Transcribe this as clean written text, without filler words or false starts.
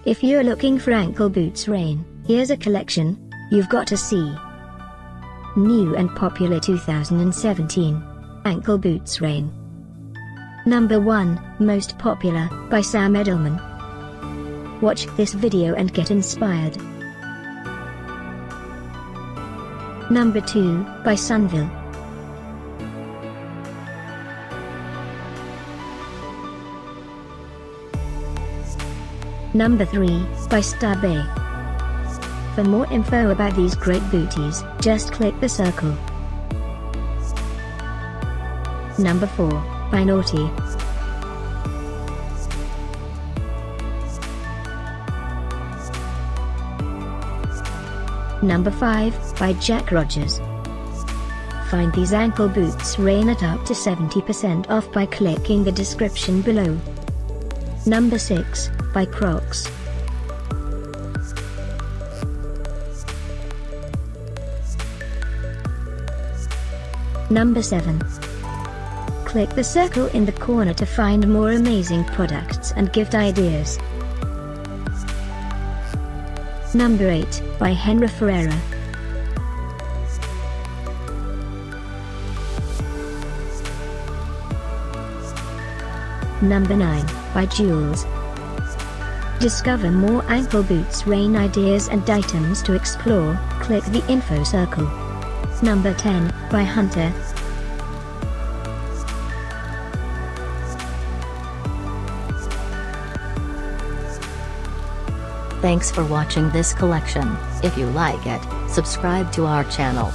If you're looking for ankle boots rain, here's a collection you've got to see. New and popular 2017 ankle boots rain. Number 1, most popular, by Sam Edelman. Watch this video and get inspired. Number 2, by Sunville. Number 3, by Starbay. For more info about these great booties, just click the circle. Number 4, by Norty. Number 5, by Jack Rogers. Find these ankle boots rain at up to 70% off by clicking the description below. Number 6, by Crocs. Number 7. Click the circle in the corner to find more amazing products and gift ideas. Number 8, by Henry Ferreira. Number 9, by Jules. Discover more ankle boots rain ideas and items to explore, click the info circle. Number 10, by Hunter. Thanks for watching this collection. If you like it, subscribe to our channel.